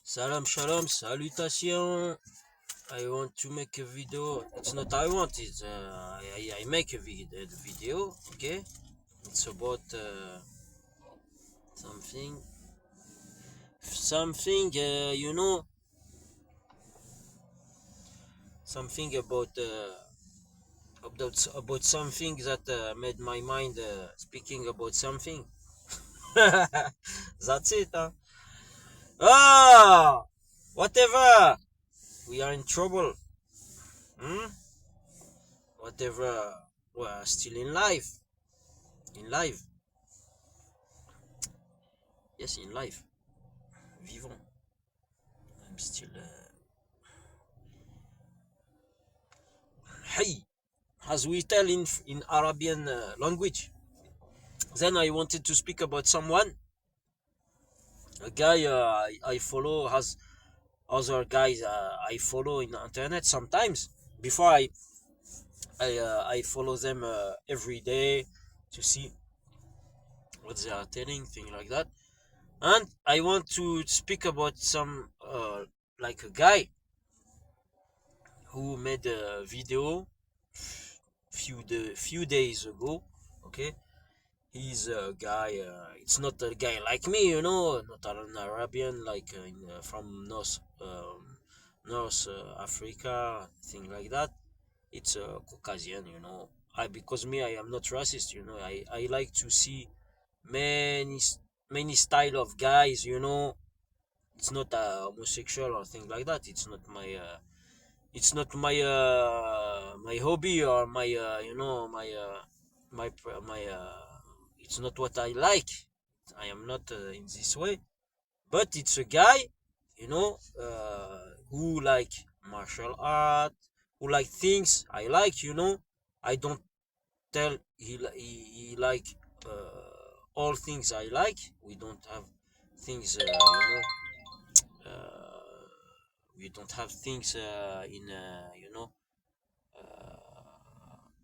Salam shalom, salutation. I want to make a video. It's not I want, it's I make a video, okay? It's about something, something about something that made my mind speaking about something. That's it, huh? Ah, whatever. We are in trouble. Hmm? Whatever. We're still in life. In life. Yes, in life. Vivant. I'm still hey, as we tell in Arabian language. Then I wanted to speak about someone, a guy I follow has other guys I follow in the internet sometimes. Before I follow them every day to see what they are telling, things like that. And I want to speak about some like a guy who made a video few days ago. Okay, he's a guy. It's not a guy like me, not an Arabian like from North Africa, thing like that. It's a Caucasian. I because me, I am not racist. I like to see many many style of guys. It's not homosexual or thing like that. It's not my hobby or my it's not what I like. I am not in this way, but it's a guy, who like martial art, who like things I like. I don't tell he like all things I like. We don't have things, uh, we don't have things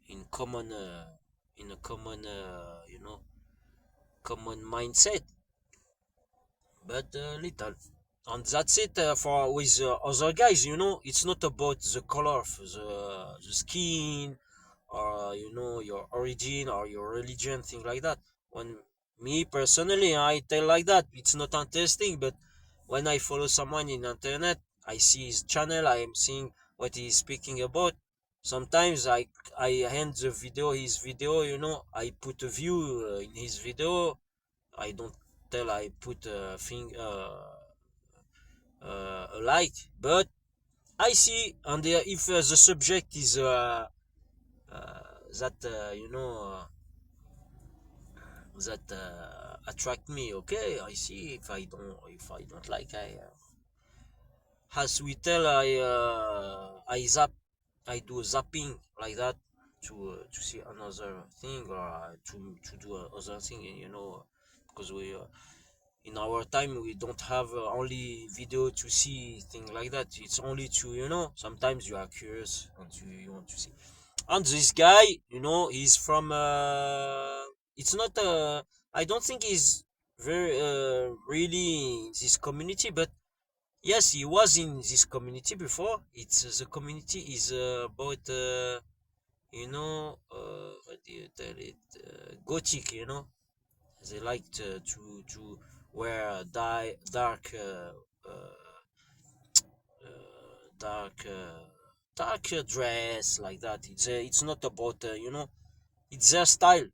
in common, in a common, common mindset, but little. And that's it for with other guys. It's not about the color of the skin, or your origin or your religion, thing like that. When me personally, I tell like that, it's not interesting. But when I follow someone in internet, I see his channel, I am seeing what he's speaking about. Sometimes I hand the video, his video, I put a view in his video. I don't tell I put a thing, a like, but I see. And if the subject is that that attract me, okay, I see. If I don't like, as we tell, I zap, I do zapping like that to see another thing, or to do other thing, because we in our time we don't have only video to see, things like that. It's only to, sometimes you are curious and you want to see. And this guy, he's from it's not I don't think he's very really in this community, but yes, he was in this community before. It's the community is about what do you tell it, gothic. They like to wear dark, dark, dark dress like that. It's not about, it's their style.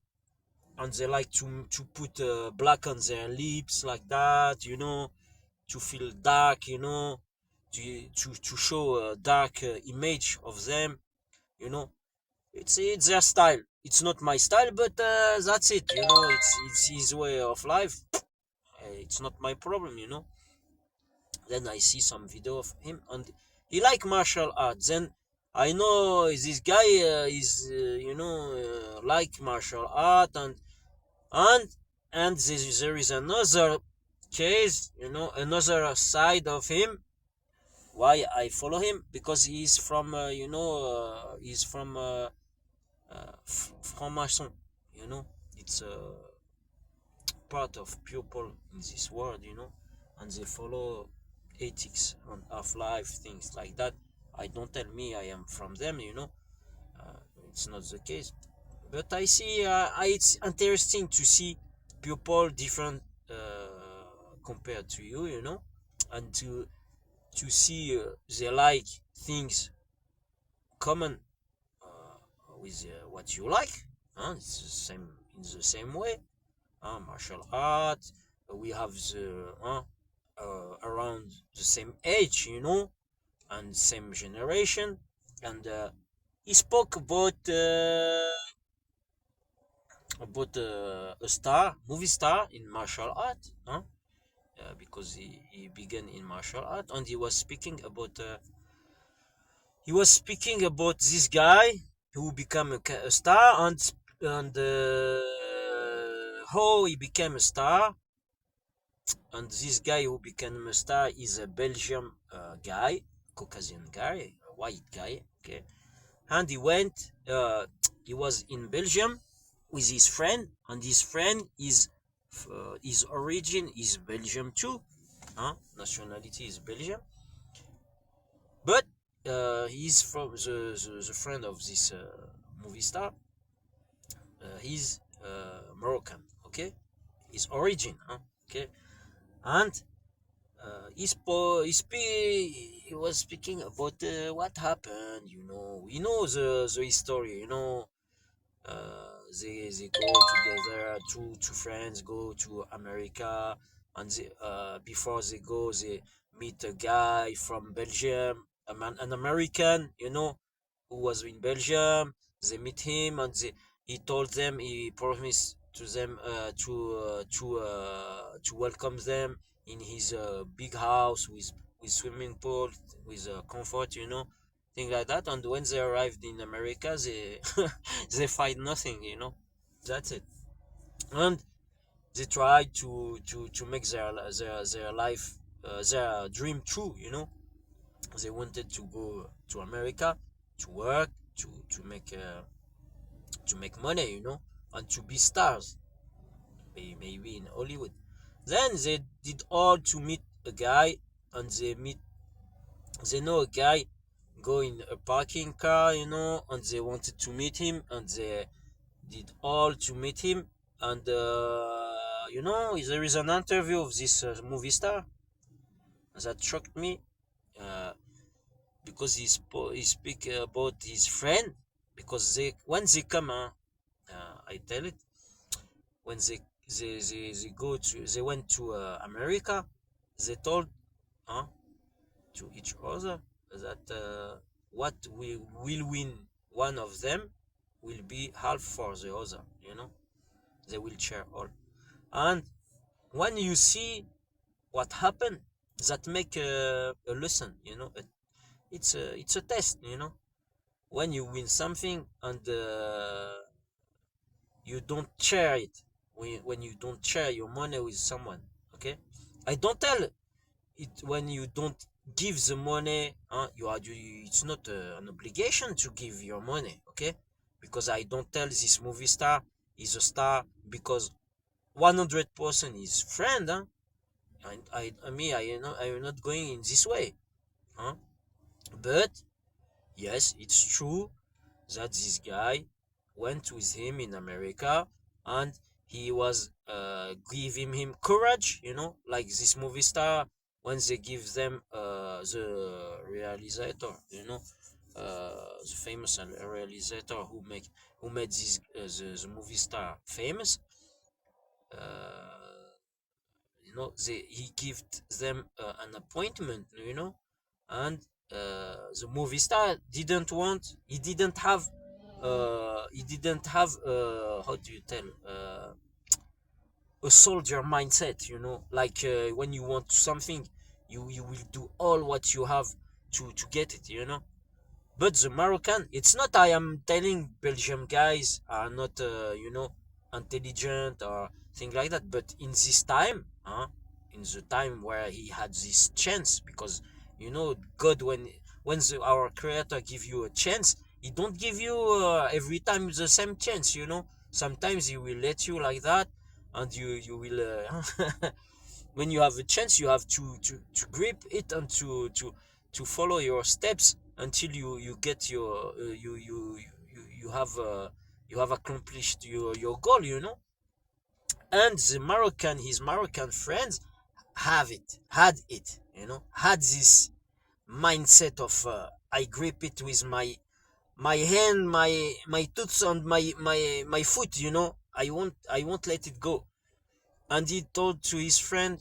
And they like to put black on their lips like that, to feel dark, to show a dark image of them, you know. It's their style. It's not my style, but that's it, it's his way of life. It's not my problem, Then I see some video of him, and he like martial arts. Then I know this guy is, like martial art, and there is another case, another side of him. Why I follow him? Because he's from, he's from franc-maçon. It's a part of people in this world, and they follow ethics on Half-Life, things like that. I don't tell me I am from them, uh, it's not the case. But I see, it's interesting to see people different compared to and to see they like things common with what you like. It's the same in the same way. Martial art. We have the around the same age, and same generation. And he spoke about a movie star in martial art, because he began in martial art, and he was speaking about this guy who became a star, and how he became a star. And this guy who became a star is a Belgian guy, Caucasian guy, a white guy. Okay, and he was in Belgium with his friend, and his friend is his origin is Belgium too, nationality is Belgium, but he's from the friend of this movie star. He's Moroccan. Okay, his origin. Okay, and he was speaking about what happened. The history. They go together. Two friends go to America, and before they go, they meet a guy from Belgium, an American, who was in Belgium. They meet him, and he told them, he promised to them to welcome them in his big house with swimming pool, with comfort, things like that. And when they arrived in America, they they find nothing, That's it. And they tried to make their life, their dream true, They wanted to go to America to work, to make money, and to be stars, maybe in Hollywood. Then they did all to meet a guy, and they know a guy go in a parking car, and they wanted to meet him, and they did all to meet him. And there is an interview of this movie star that shocked me, uh, because he speak about his friend, because when they come, I tell it, when they went to America, they told, uh, to each other that what will win one of them will be half for the other. They will share all. And when you see what happened, that make a lesson. It's a test. When you win something, and you don't share it, when you don't share your money with someone. Okay, I don't tell it when you don't give the money. It's not an obligation to give your money. Okay, because I don't tell this movie star is a star because 100% is friend. I'm not going in this way. But yes, it's true that this guy went with him in America, and he was giving him courage, like this movie star when they give them the realizator, the famous realizator who made this the movie star famous. Uh, he gave them an appointment, and the movie star he didn't have how do you tell, a soldier mindset, like when you want something, you will do all what you have to get it, but the Moroccan, it's not I am telling Belgium guys are not, intelligent or thing like that. But in this time, in the time where he had this chance, because God, our Creator give you a chance, He don't give you every time the same chance. Sometimes He will let you like that, and you will When you have a chance, you have to grip it and to follow your steps until you get your you have accomplished your goal, you know. And his Moroccan friends had it, you know, had this mindset of I grip it with my hand, my tooth, and my foot, you know. I won't let it go. And he told to his friend,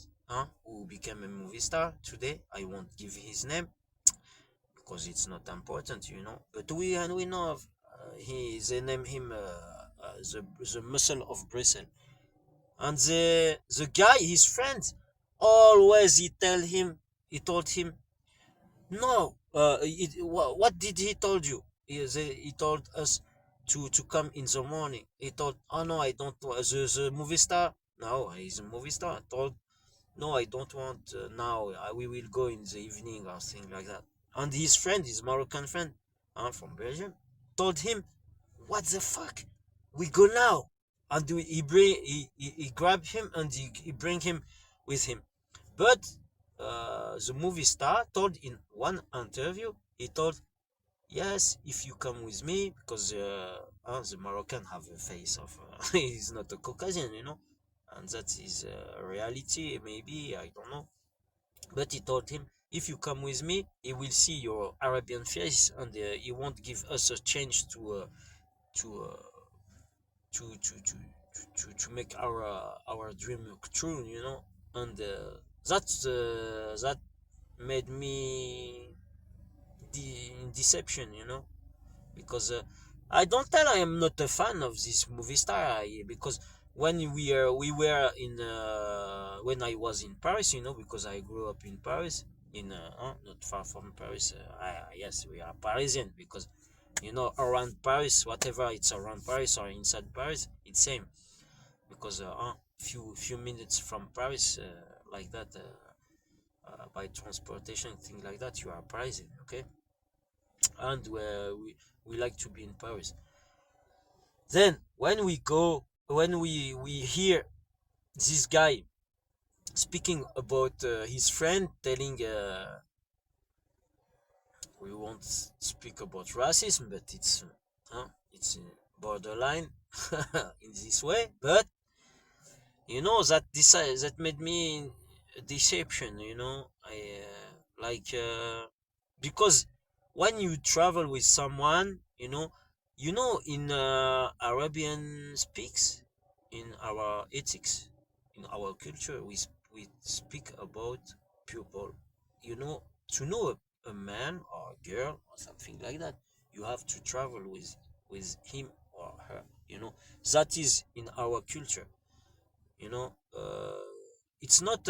who became a movie star today. I won't give his name because it's not important, you know. But we know of, they name him the muscle of Brussels. And the guy, his friend, always he told him, no. What did he told you? He told us to come in the morning. He told, oh no, I don't want the movie star. No, he's a movie star. Told, no, I don't want now. We will go in the evening or thing like that. And his friend, his Moroccan friend, from Belgium, told him, what the fuck? We go now. And he grabbed him and he bring him with him. But the movie star told in one interview, he told, yes, if you come with me, because the Moroccan have a face of, he's not a Caucasian, you know, and that is a reality, maybe, I don't know. But he told him, if you come with me, he will see your Arabian face, and he won't give us a chance to uh, to make our dream true, you know. And that made me deception, you know, because I don't tell I am not a fan of this movie star, because when we were in when I was in Paris, you know, because I grew up in Paris, in not far from Paris. Yes, we are Parisian, because you know, around Paris, whatever it's around Paris or inside Paris, it's same, because few minutes from Paris, like that, by transportation, things like that, you are Parisian, okay. And we like to be in Paris. Then when we hear this guy speaking about his friend, telling we won't speak about racism, but it's borderline in this way. But you know that made me a deception. You know, I because when you travel with someone, in Arabian speaks, in our ethics, in our culture, we speak about people. You know, to know a man or a girl or something like that, you have to travel with him or her. You know, that is in our culture. You know, it's not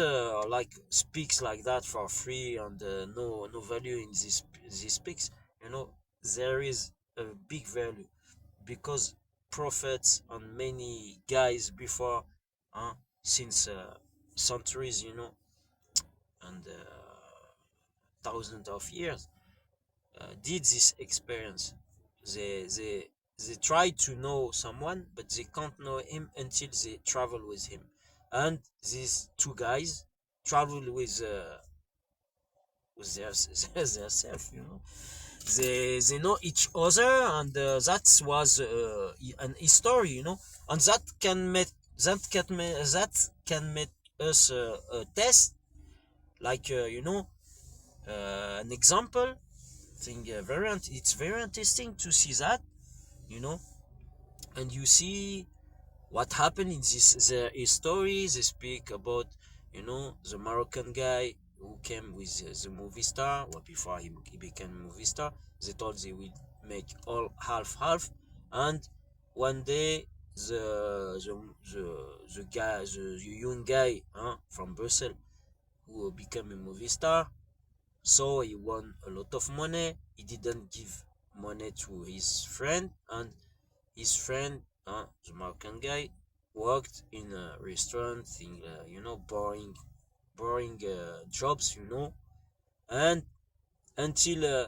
like speaks like that for free, and no value in this speaks. You know, there is a big value, because prophets and many guys before, uh, since centuries, you know, and thousands of years, did this experience. They try to know someone, but they can't know him until they travel with him. And these two guys travel with their self, you know. They know each other, and that was an history, you know. And that can make us a test, like an example thing. It's very interesting to see that, you know. And you see what happened in this the story. They speak about, the Moroccan guy who came with the movie star. Well, before he became a movie star, they thought they will make all half half. And one day, the guy, the young guy, from Brussels, who became a movie star, so he won a lot of money. He didn't give money to his friend, and his friend, the Moroccan guy, worked in a restaurant thing, boring jobs, and until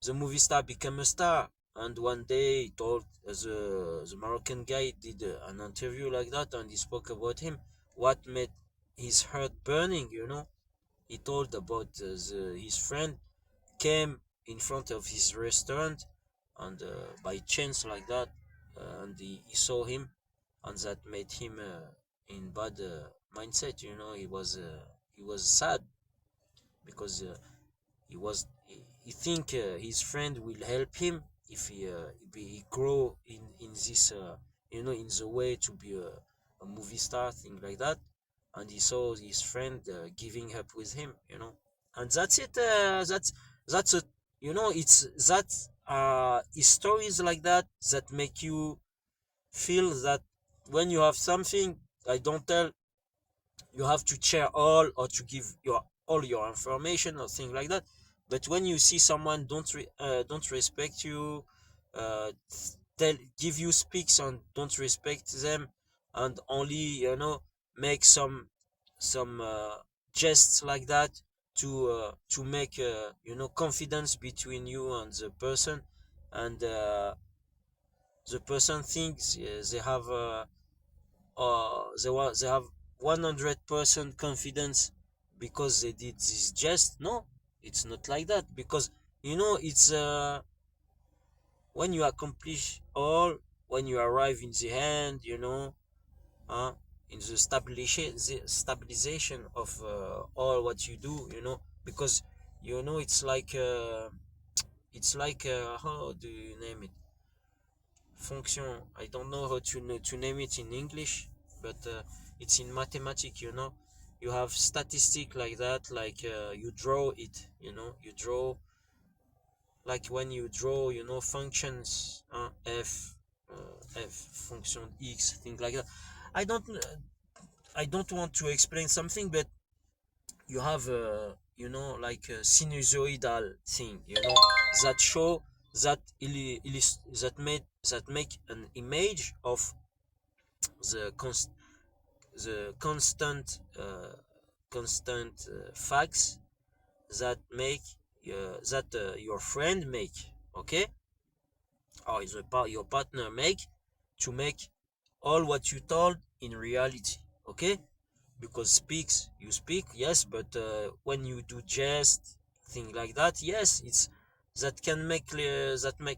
the movie star became a star. And one day he told, the Moroccan guy did an interview like that, and he spoke about him. What made his heart burning, he told about his friend came in front of his restaurant, and by chance like that, and he saw him, and that made him in bad mindset. He was sad because he think his friend will help him if he grow in this in the way to be a movie star, thing like that. And he saw his friend giving up with him, and that's it. That's a it's that stories like that that make you feel that when you have something, I don't tell you have to share all or to give your all your information or thing like that. But when you see someone don't respect you, uh, tell give you speaks and don't respect them, and only make some gests like that to make confidence between you and the person, and the person thinks they have they have 100% confidence because they did this jest. No, it's not like that, because it's when you accomplish all, when you arrive in the end, uh, in the stabilization of all what you do, because it's like how do you name it, function. I don't know how to name it in English, but it's in mathematics. You have statistic like that, like you draw it. You draw, like when you draw, functions, f function x, things like that. I don't I don't want to explain something, but you have like a sinusoidal thing, that show that that make an image of the const the constant facts that make that your friend make, okay, or your partner make, to make all what you told in reality, okay. Because you speak, yes, but when you do jest thing like that, yes, it's that can make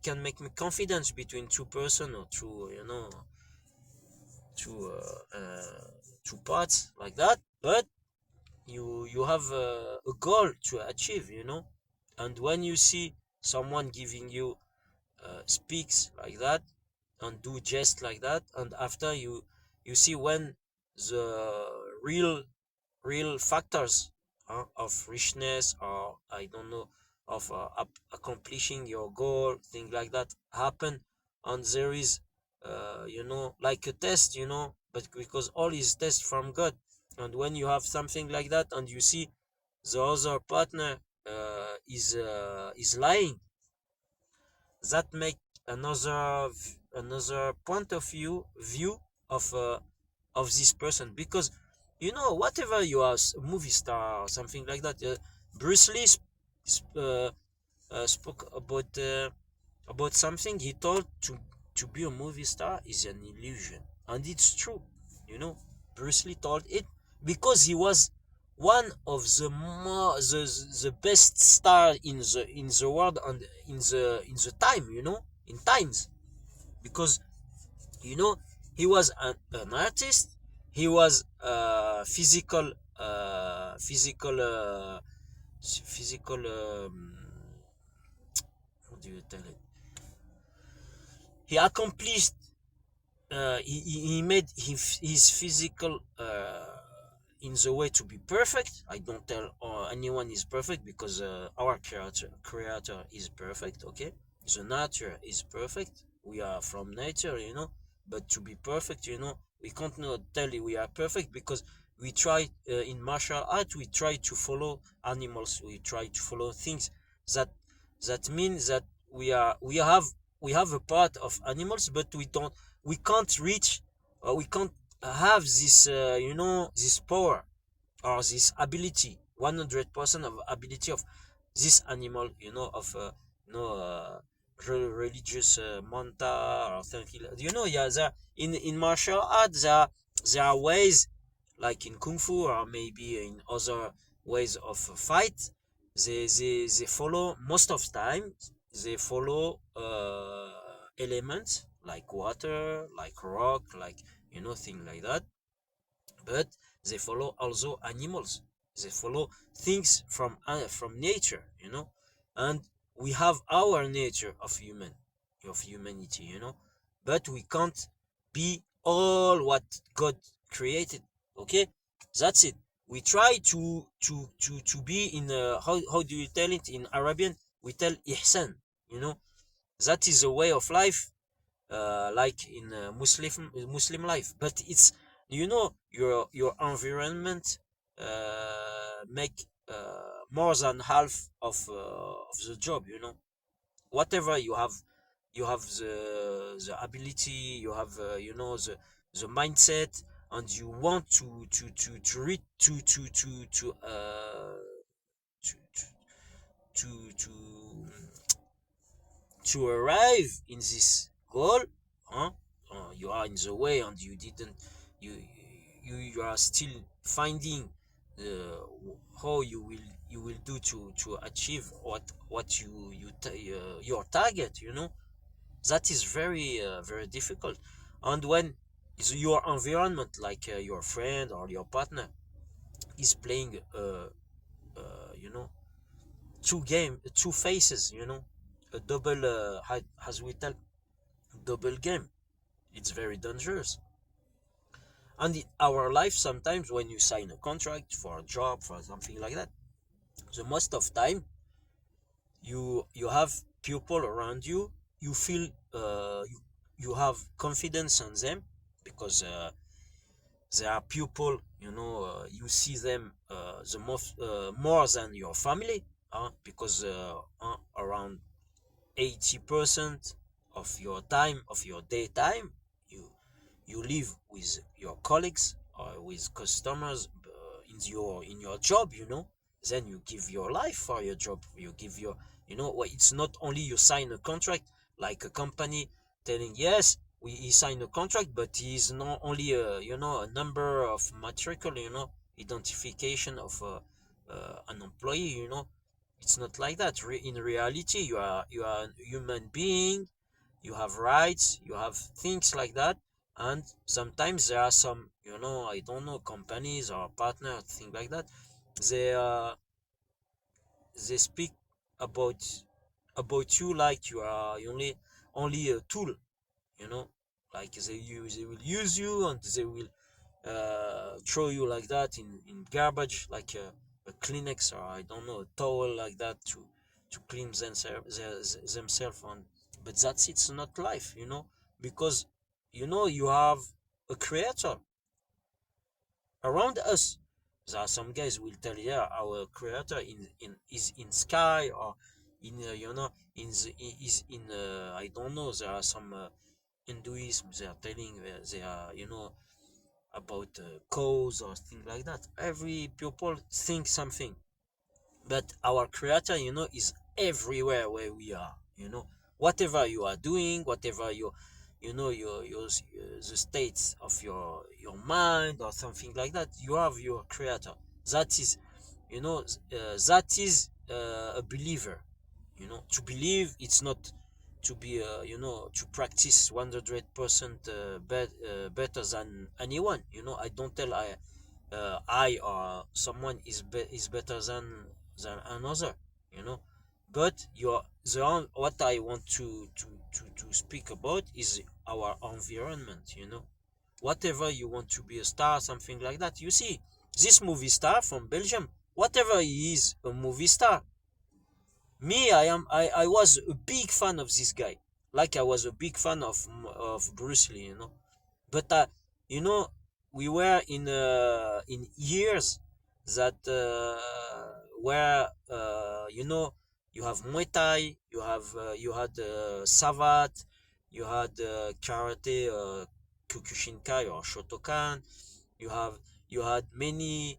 can make me confidence between two person, or two two two parts like that. But you have a goal to achieve, and when you see someone giving you speaks like that and do just like that, and after you see when the real real factors of richness, or I don't know, of accomplishing your goal, thing like that happen, and there is like a test, but because all is test from God. And when you have something like that, and you see the other partner is lying, that make another point of view of this person. Because whatever you are, movie star or something like that, Bruce Lee spoke about something. He told to be a movie star is an illusion, and it's true. you know Bruce Lee told it because he was one of the best star in the world, and in the time, in times. Because you know he was an artist. He was physical how do you tell it, he accomplished, he made his physical in the way to be perfect. I don't tell anyone is perfect, because our creator is perfect, okay. The nature is perfect. We are from nature, but to be perfect, we can't not tell you we are perfect, because we try in martial art, we try to follow animals, we try to follow things that means that we have a part of animals, but we can't reach, we can't have this this power, or this ability, 100% of ability of this animal, of religious manta or something. Yeah, in martial art there are ways like in kung fu or maybe in other ways of fight. They follow most of time. They follow elements like water, like rock, like thing like that. But they follow also animals. They follow things from nature, and we have our nature of humanity, but we can't be all what God created. Okay, that's it. We try to be in how do you tell it in Arabian? We tell ihsan, you know. That is a way of life, like in Muslim life. But it's your environment make more than half of the job. Whatever you have the ability, you have the mindset, and you want to read to to to arrive in this goal, huh? You are in the way, and you you are still finding how you will do to achieve what your target. That is very difficult. And when is your environment, like your friend or your partner, is playing you know two faces, a double, as we tell, double game. It's very dangerous. And in our life, sometimes when you sign a contract for a job, for something like that, the most of time you have people around you. You feel you have confidence on them, because they are people. You see them the most more than your family, because around 80% of your time, of your daytime, you you live with your colleagues or with customers in your job. Then you give your life for your job. You give your, it's not only you sign a contract, like a company telling, yes, he signed a contract, but he's not only a number of matricule, identification of an employee. It's not like that. In reality, you are a human being. You have rights, you have things like that. And sometimes there are some, I don't know, companies or partners, things like that. They they speak about you like you are only a tool. you know like they will use you, and they will throw you like that in garbage, like a Kleenex, or I don't know, a towel like that, to clean themselves on. But that's it's not life, because you have a creator around us. There are some guys will tell you, yeah, our creator is in sky, or in is in I don't know. There are some Hinduism. They are telling, they are about cows or things like that. Every people thinks something, but our creator, is everywhere where we are. Whatever you are doing, whatever the states of your mind or something like that, you have your creator. That is, a believer. To believe, it's not to be to practice 100% better than anyone. I don't tell I or someone is better than another. you know but what I want to speak about is our environment. Whatever you want to be a star, something like that. You see, this movie star from Belgium, whatever he is, a movie star. Me, I was a big fan of this guy, like I was a big fan of Bruce Lee. But you know we were in years that where you have Muay Thai, you had Savat, you had karate, Kyokushinkai or Shotokan. You had many,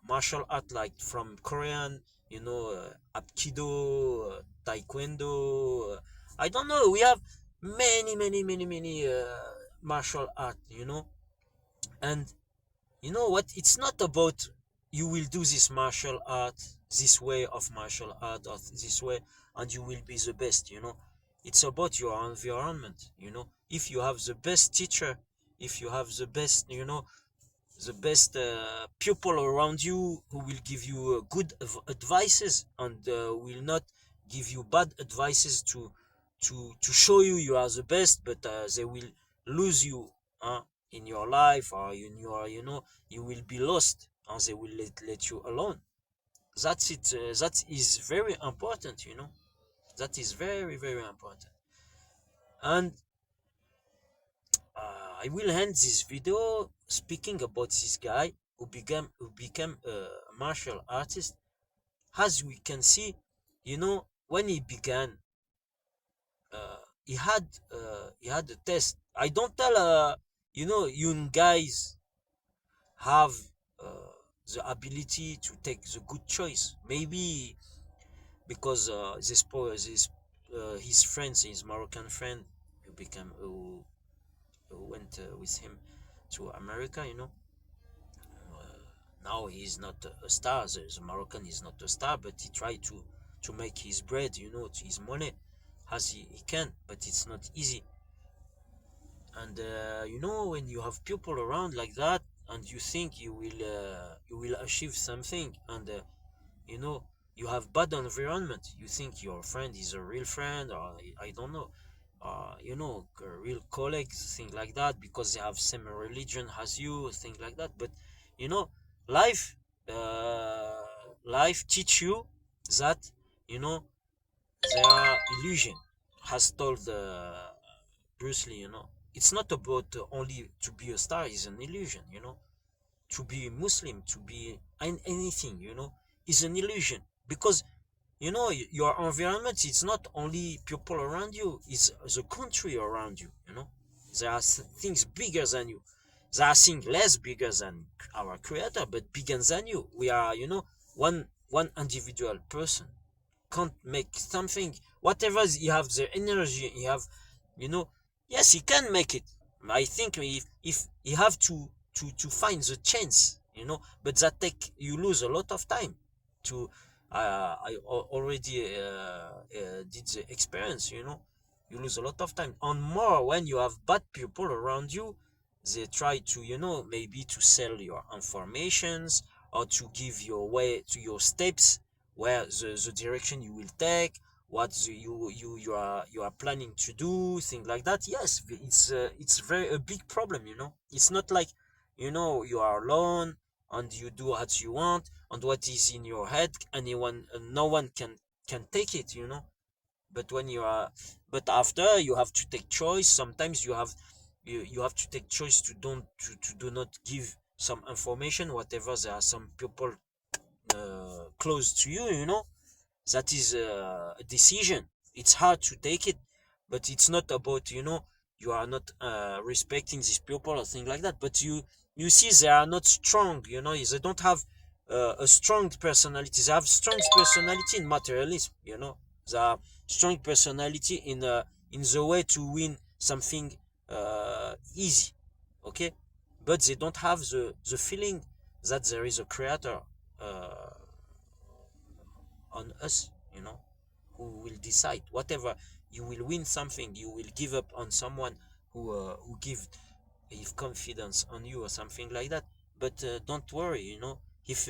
martial art, like from Korean, Aikido, Taekwondo. I don't know. We have many, many, many, many martial art. And you know what, it's not about you will do this martial art, this way of martial art, or this way, and you will be the best, you know. It's about your environment, you know. If you have the best teacher, if you have the best, you know, the best pupil around you who will give you good advices, and will not give you bad advices to show you you are the best, but they will lose you in your life, or in your, you know, you will be lost, and they will let you alone. That's it. That is very important, you know. That is very, very important. And I will end this video speaking about this guy who became a martial artist. As we can see, you know, when he began, he had a test. I don't tell you know, young guys have uh, the ability to take the good choice. Maybe because his friends, his Moroccan friend, who went with him to America, you know. Now he's not a star. The Moroccan is not a star, but he tried to make his bread, you know, his money as he can, but it's not easy. And you know, when you have people around like that, and you think you will achieve something, and you know, you have bad environment, you think your friend is a real friend, or I don't know, you know, real colleagues, things like that, because they have same religion as you, things like that. But you know, life uh, life teach you that, you know, they are illusion, has told Bruce Lee, you know. It's not about only to be a star is an illusion, you know. To be Muslim, to be anything, you know, is an illusion. Because you know, your environment, it's not only people around you, it's the country around you, you know. There are things bigger than you. There are things less bigger than our creator, but bigger than you. We are, you know, one individual person can't make something. Whatever you have, the energy you have, you know, yes, he can make it. I think if you have to find the chance, you know, but that take you lose a lot of time to already did the experience, you know. You lose a lot of time, and more when you have bad people around you. They try to, you know, maybe to sell your informations, or to give your way to your steps, where the direction you will take, what you are planning to do, things like that. Yes, it's very a big problem, you know. It's not like, you know, you are alone, and you do what you want, and what is in your head, anyone, no one can take it, you know. But when you are, but after, you have to take choice. Sometimes you have to take choice to don't to do not give some information, whatever. There are some people close to you, you know. That is a decision. It's hard to take it, but it's not about, you know, you are not respecting these people or things like that. But you see, they are not strong, you know. They don't have a strong personality. They have strong personality in materialism, you know. They are strong personality in the way to win something easy, okay. But they don't have the feeling that there is a creator uh, on us, you know, who will decide whatever. You will win something, you will give up on someone who give confidence on you or something like that. But don't worry, you know. If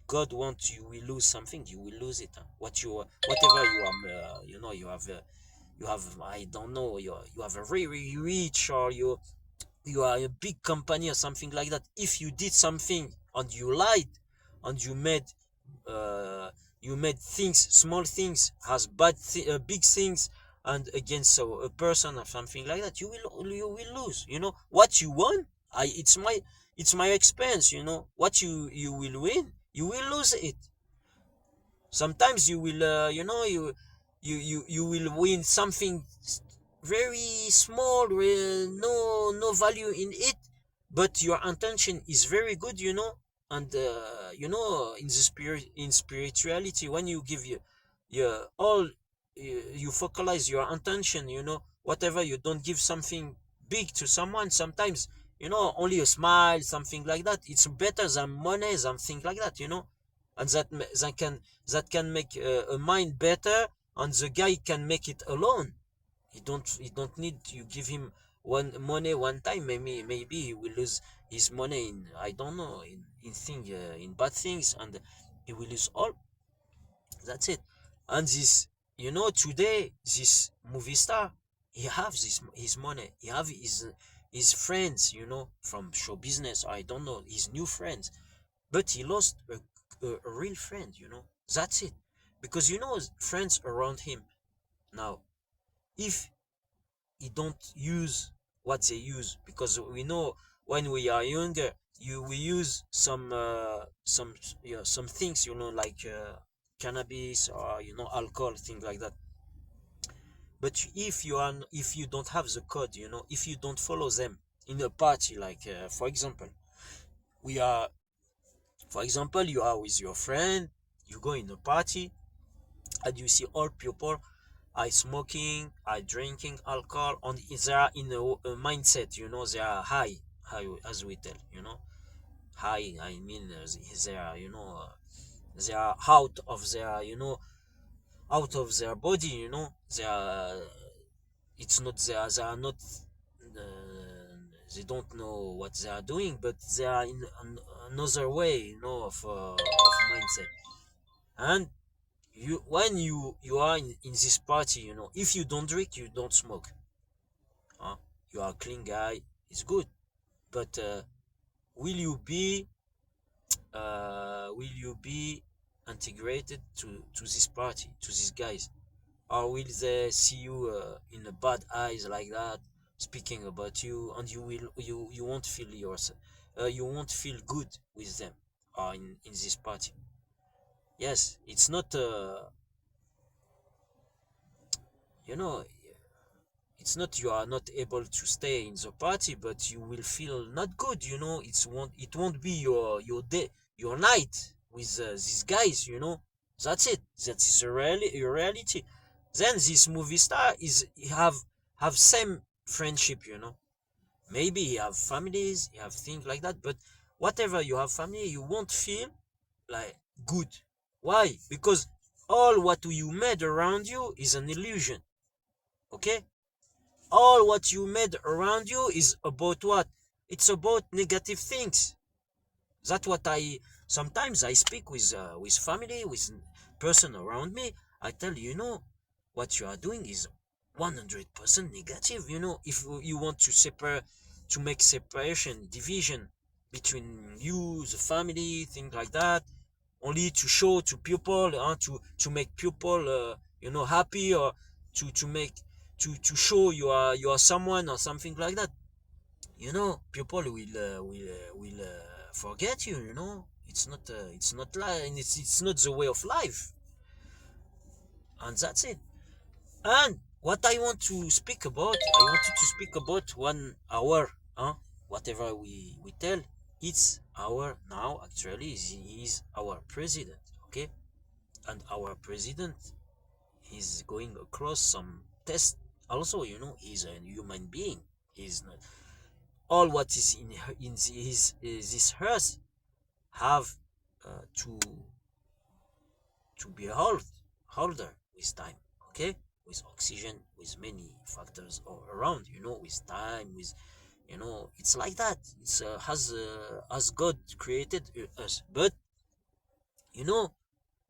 God wants you will lose something, you will lose it, huh? Whatever you are, you know, you have I don't know, you have a very rich, or you are a big company or something like that. If you did something and you lied, and uh, you made things, small things, as big things, and against a person or something like that, you will lose, you know. What you won, it's my experience, you know. What you will win, you will lose it. Sometimes you will, you know, you will win something very small, no value in it, but your intention is very good, you know. And you know, in the spirituality, when you give your all, you focalize your intention, you know. Whatever, you don't give something big to someone. Sometimes, only a smile, something like that. It's better than money, something like that. And that can make a mind better, and the guy can make it alone. He don't need you give him one money one time. Maybe he will lose his money in, I don't know, in bad things, and he will lose all. That's it. And this, today, this movie star, he have his money, he have his friends, from show business, I don't know, his new friends, but he lost a real friend. That's it. Because friends around him now, if he don't use what they use, because we know when we are younger, we use some things, like cannabis, or alcohol, things like that. But if you don't have the code, if you don't follow them in a party, like for example, we are for example, you are with your friend, you go in a party, and you see all people are smoking, are drinking alcohol, and they are in a mindset, they are high, as we tell, high. I mean, they are, they are out of their body, they are. It's not they are not. They don't know what they are doing, but they are in another way, of mindset. And when you are in this party, if you don't drink, you don't smoke, huh? You are a clean guy, it's good. But will you be integrated to this party, to these guys, or will they see you in a bad eyes like that, speaking about you, and you won't feel yourself, you won't feel good with them, or in this party. Yes, it's not you know it's not you are not able to stay in the party, but you will feel not good. It won't be your day, your night with these guys. That's it. That is a reality. Then this movie star is have same friendship. Maybe he have families, he have things like that, but whatever you have family, you won't feel like good. Why? Because all what you made around you is an illusion. Okay, all what you made around you is about what? It's about negative things. That's what I sometimes I speak with family, with person around me. I tell what you are doing is 100% negative. If you want to separate, to make separation, division between you, the family, things like that, only to show to people, to make people happy, or to make to show you are someone or something like that. People will forget you. It's not like it's not the way of life, and that's it. And what I want to speak about, I wanted to speak about 1 hour, whatever we tell, it's our now actually is our president, okay? And our president is going across some tests also. He's a human being. He's not all what is in this earth have to be holder with time, okay? With oxygen, with many factors all around, with time, with it's like that. It's as God created us. But you know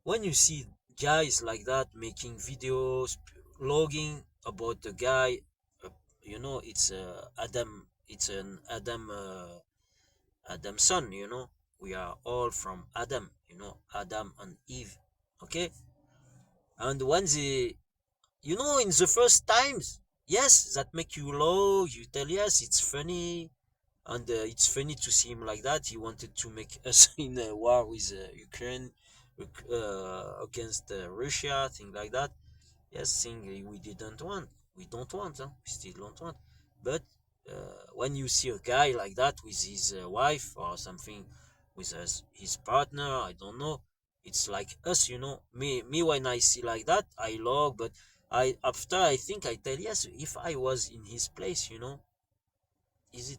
when you see guys like that making videos, logging about the guy, uh, it's Adam, it's an Adam son. We are all from Adam. Adam and Eve, okay? And when they, in the first times, yes, that make you low, you tell, yes, it's funny. And it's funny to see him like that. He wanted to make us in a war with Ukraine, against Russia, thing like that. Yes, thing we didn't want. We don't want. Huh? We still don't want. But when you see a guy like that with his wife or something, with his partner, I don't know. It's like us. Me when I see like that, I log. But I think I tell, yes, if I was in his place, is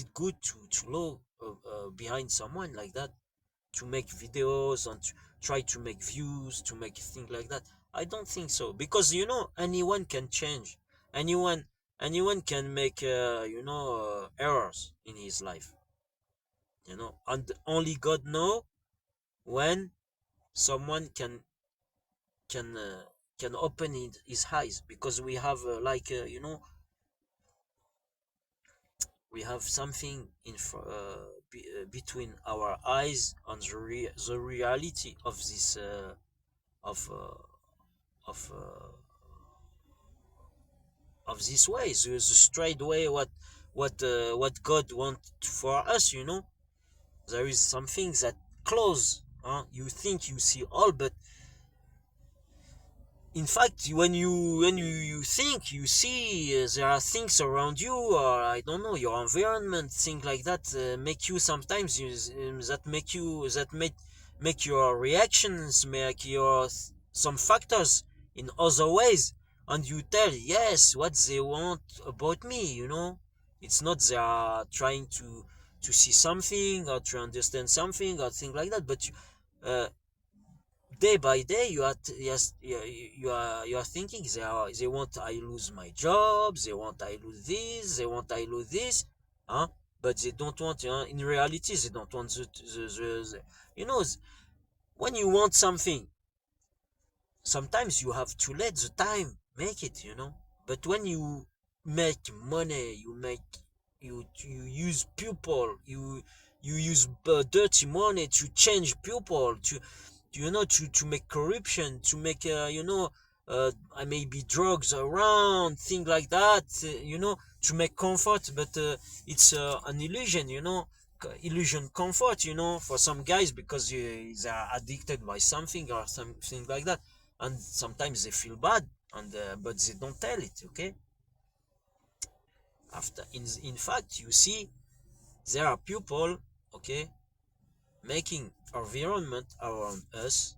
it good to look behind someone like that, to make videos and to try to make views, to make things like that? I don't think so, because anyone can change. Anyone anyone can make errors in his life, and only God know when someone can uh, can open his eyes, because we have we have something between our eyes and the reality of this of of of this way, the straight way, what God want for us. There is something that close, you think you see all, but in fact, when you think you see, there are things around you, or I don't know, your environment, things like that, make you sometimes that make your reactions, make your some factors in other ways, and you tell yes what they want about me. It's not they are trying to see something or to understand something or things like that, but uh, day by day you are yes, you are thinking they want I lose my job, they want I lose this, they want I lose this, huh? But they don't want, in reality they don't want you know when you want something, sometimes you have to let the time make it. But when you make money, you use people, you use dirty money to change people, to make corruption, to make I maybe drugs around, things like that, to make comfort, but it's an illusion, illusion comfort, for some guys, because they are addicted by something or something like that, and sometimes they feel bad, and but they don't tell it, okay? After, in fact, you see, there are people, okay, making environment around us.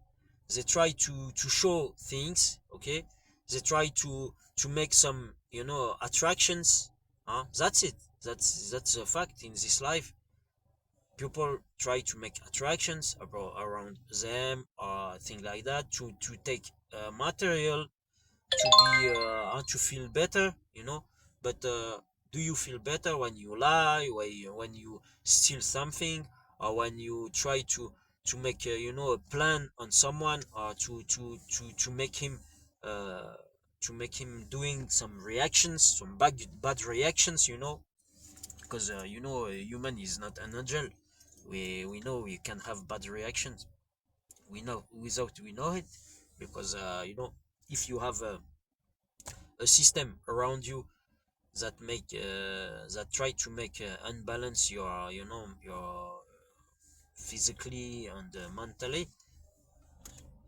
They try to show things, okay? They try to make some, attractions. That's it. That's a fact in this life. People try to make attractions around them, or things like that, to take material, to be to feel better, but do you feel better when you lie, when you steal something, or when you try to make a plan on someone, or to make him uh, doing some reactions, some bad reactions, because a human is not an angel. We know we can have bad reactions. We know, without we know it, because if you have a system around you that try to make unbalance your physically and mentally,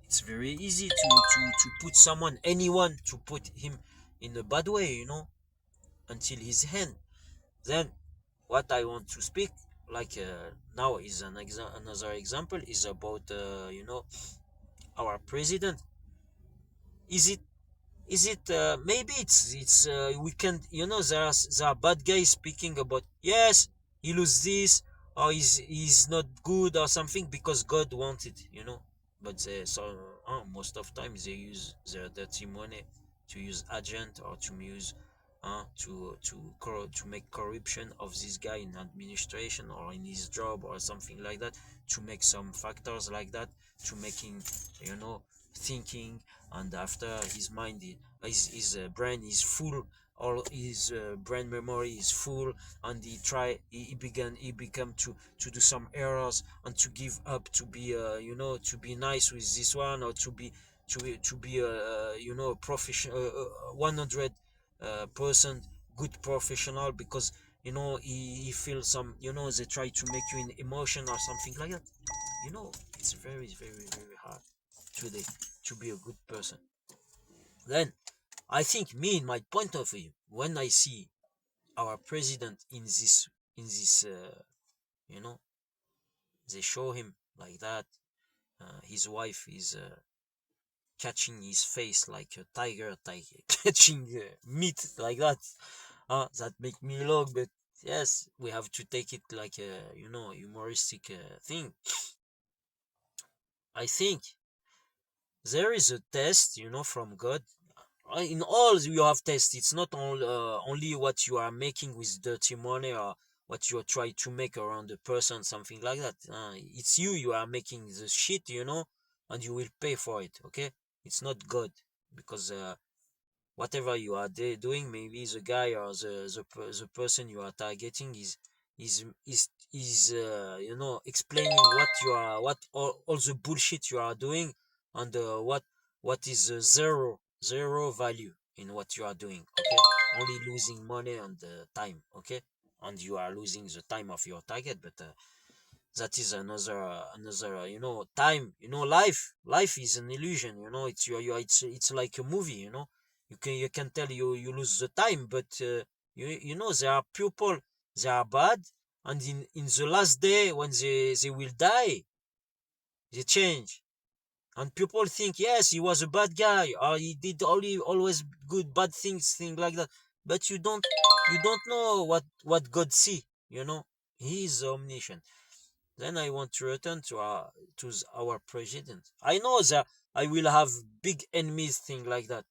it's very easy to put someone, anyone, to put him in a bad way, until his hand. Then what I want to speak, like, now is another example, is about our president. Is it is it maybe it's we can, there are bad guys speaking about, yes, he lose this, or he's not good or something because God wanted, but most of times they use their dirty money to use agent, or to use to make corruption of this guy in administration or in his job or something like that, to make some factors like that, to making, thinking, and after his mind, his brain is full, all his brain memory is full, and he began to do some errors, and to give up, to be to be nice with this one, or to be a professional, 100 percent good professional, because he feels some, they try to make you in emotion or something like that. It's very, very, very hard today to be a good person. Then I think, me, in my point of view, when I see our president in this, you know, they show him like that. His wife is catching his face like a tiger, catching meat like that. That make me laugh, but yes, we have to take it like a, humoristic thing. I think there is a test, from God. In all you have tests. It's not only what you are making with dirty money, or what you are trying to make around the person, something like that. It's you are making the shit, and you will pay for it. Okay, it's not God, because whatever you are doing, maybe the guy or the person you are targeting is explaining what all the bullshit you are doing, and what is zero value in what you are doing. Okay, only losing money and time. Okay, and you are losing the time of your target, but that is another time. Life is an illusion. It's like a movie. You can tell you lose the time, but there are people, they are bad, and in the last day when they will die, they change. And people think, yes, he was a bad guy, or he did only always good bad things like that. But you don't know what God see. He is omniscient. Then I want to return to our president. I know that I will have big enemies, thing like that.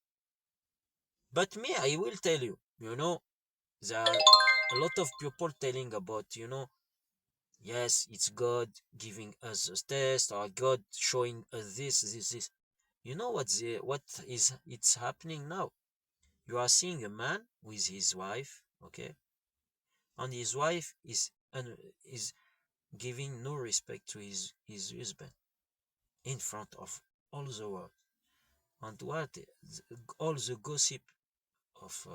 But me, I will tell you, there are a lot of people telling about, yes, it's God giving us a test, or God showing us this. You know what is it's happening now? You are seeing a man with his wife, okay, and his wife is giving no respect to his husband in front of all the world, and all the gossip of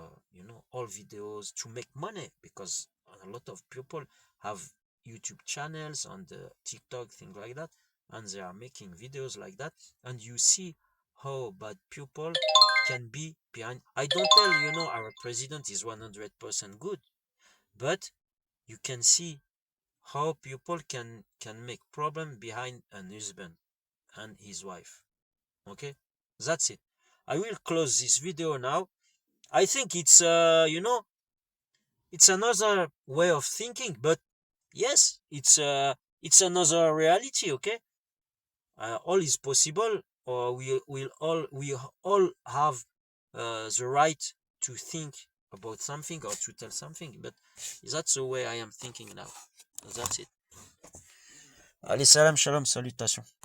all videos to make money, because a lot of people have YouTube channels and TikTok, things like that, and they are making videos like that, and you see how bad people can be behind. I don't tell our president is 100% good, but you can see how people can make problem behind an husband and his wife. Okay, that's it. I will close this video now. I think it's another way of thinking, but yes, it's another reality. Okay, all is possible, or we all have the right to think about something, or to tell something. But that's the way I am thinking now. That's it. Allez, salam, shalom, salutations.